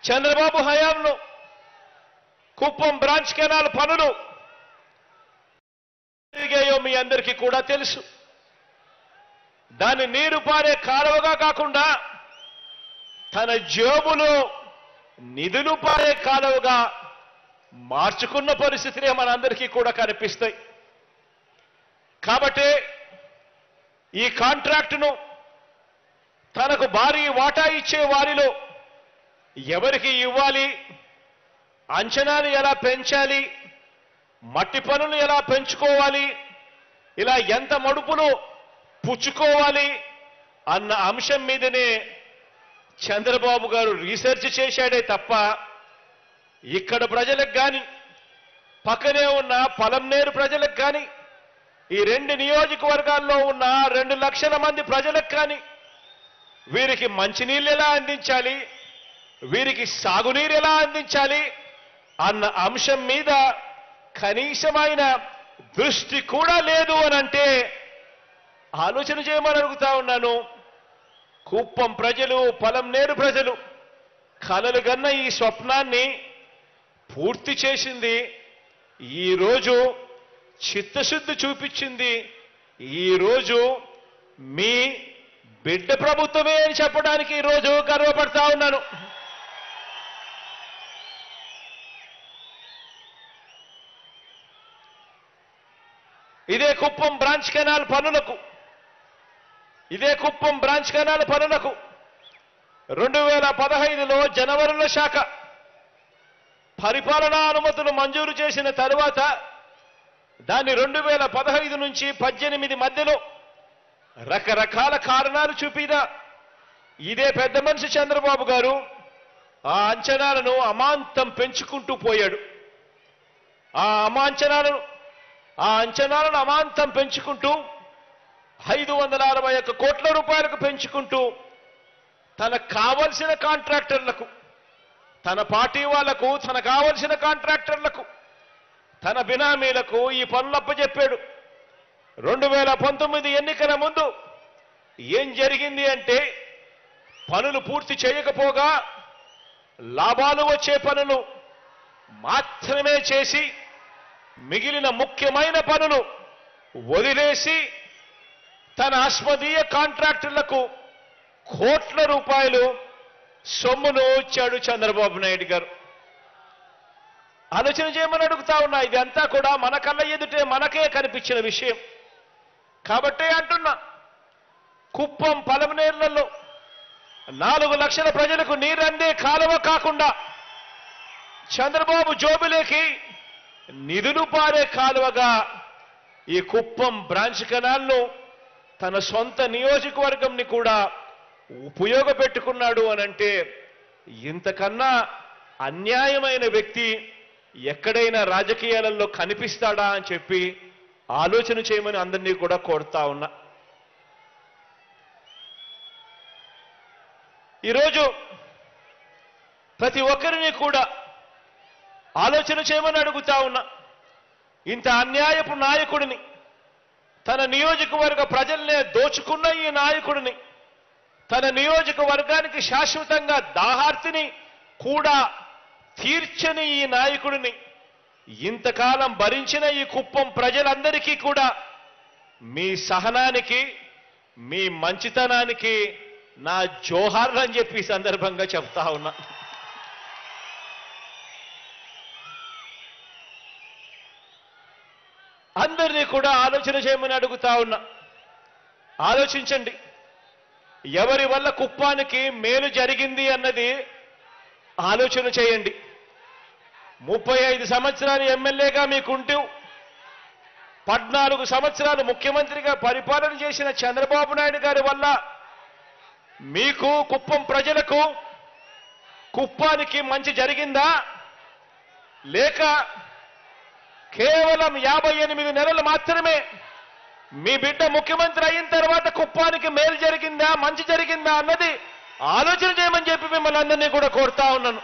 చంద్రబాబు హయాంలో Kuppam branch canal పనులు జరిగాయో మీ అందరికీ కూడా తెలుసు. దాన్ని నీరు పారే కాలువగా కాకుండా తన జేబులో నిధులు పారే కాలువగా మార్చుకున్న పరిస్థితులే మనందరికీ కూడా కనిపిస్తాయి. కాబట్టి ఈ కాంట్రాక్టును తనకు భారీ వాటా ఇచ్చే వారిలో ఎవరికి ఇవ్వాలి, అంచనాలు ఎలా పెంచాలి, మట్టి పనులు ఎలా పెంచుకోవాలి, ఇలా ఎంత మడుపులు పుచ్చుకోవాలి అన్న అంశం మీదనే చంద్రబాబు గారు రీసెర్చ్ చేశాడే తప్ప ఇక్కడ ప్రజలకు కానీ పక్కనే ఉన్న పలంనేరు ప్రజలకు కానీ ఈ 2 నియోజకవర్గాల్లో ఉన్న 2 లక్షల మంది ప్రజలకు కానీ వీరికి మంచినీళ్ళు ఎలా అందించాలి, వీరికి సాగునీరు ఎలా అందించాలి అన్న అంశం మీద కనీసమైన దృష్టి కూడా లేదు అనంటే ఆలోచన చేయమని అడుగుతా ఉన్నాను. కుప్పం ప్రజలు, పలంనేరు ప్రజలు కలలు గన్న ఈ స్వప్నాన్ని పూర్తి చేసింది ఈరోజు, చిత్తశుద్ధి చూపించింది ఈరోజు మీ బిడ్డ ప్రభుత్వమే అని చెప్పడానికి ఈరోజు గర్వపడతా ఉన్నాను. ఇదే కుప్పం బ్రాంచ్ కెనాల్ పనులకు 2015లో జనవరిలో శాఖ పరిపాలనా అనుమతులు మంజూరు చేసిన తరువాత దాన్ని 2015 నుంచి 18 మధ్యలో రకరకాల కారణాలు చూపిన ఇదే పెద్ద మనిషి చంద్రబాబు గారు ఆ అంచనాలను అమాంతం పెంచుకుంటూ పోయాడు. ఆ అంచనాలను అమాంతం పెంచుకుంటూ 561 కోట్ల రూపాయలకు పెంచుకుంటూ తనకు కావలసిన కాంట్రాక్టర్లకు, తన పార్టీ వాళ్లకు, తనకు కావలసిన కాంట్రాక్టర్లకు, తన బినామీలకు ఈ పనులు అప్పచెప్పాడు. 2019 ఎన్నికల ముందు ఏం జరిగింది అంటే పనులు పూర్తి చేయకపోగా లాభాలు వచ్చే పనులు మాత్రమే చేసి మిగిలిన ముఖ్యమైన పనులు వదిలేసి తన అస్మదీయ కాంట్రాక్టర్లకు కోట్ల రూపాయలు సొమ్మును ఇచ్చాడు చంద్రబాబు నాయుడు గారు. ఆలోచన చేయమని అడుగుతా ఉన్నా. ఇదంతా కూడా మన కళ్ళ ఎదుటే మనకే కనిపించిన విషయం కాబట్టే అంటున్నా. కుప్పం పలమనేర్లలో 4 లక్షల ప్రజలకు నీరందే కాలువ కాకుండా చంద్రబాబు జోబులేకి నిధులు పారే కాలువగా ఈ కుప్పం బ్రాంచ్ కెనాల్ను తన సొంత నియోజకవర్గంని కూడా ఉపయోగపెట్టుకున్నాడు అనంటే ఇంతకన్నా అన్యాయమైన వ్యక్తి ఎక్కడైనా రాజకీయాలలో కనిపిస్తాడా అని చెప్పి ఆలోచన చేయమని అందరినీ కూడా కోరుతా ఉన్నా. ఈరోజు ప్రతి ఒక్కరిని కూడా ఆలోచన చేయమని అడుగుతా ఉన్నా. ఇంత అన్యాయపు నాయకుడిని, తన నియోజకవర్గ ప్రజల్నే దోచుకున్న ఈ నాయకుడిని, తన నియోజకవర్గానికి శాశ్వతంగా దాహార్తిని కూడా తీర్చని ఈ నాయకుడిని ఇంతకాలం భరించిన ఈ కుప్పం ప్రజలందరికీ కూడా మీ సహనానికి, మీ మంచితనానికి నా జోహార్లు అని చెప్పి ఈ సందర్భంగా చెప్తా ఉన్నా. అందరినీ కూడా ఆలోచన చేయమని అడుగుతా ఉన్నా. ఆలోచించండి. ఎవరి వల్ల కుప్పానికి మేలు జరిగింది అన్నది ఆలోచన చేయండి. 35 సంవత్సరాలు ఎమ్మెల్యేగా మీకుంటూ 14 సంవత్సరాలు ముఖ్యమంత్రిగా పరిపాలన చేసిన చంద్రబాబు నాయుడు గారి వల్ల మీకు, కుప్పం ప్రజలకు, కుప్పానికి మంచి జరిగిందా? లేక కేవలం 58 నెలలు మాత్రమే మీ బిడ్డ ముఖ్యమంత్రి అయిన తర్వాత కుప్పానికి మేలు జరిగిందా, మంచి జరిగిందా అన్నది ఆలోచన చేయమని చెప్పి మిమ్మల్ని అందరినీ కూడా కోరుతా ఉన్నాను.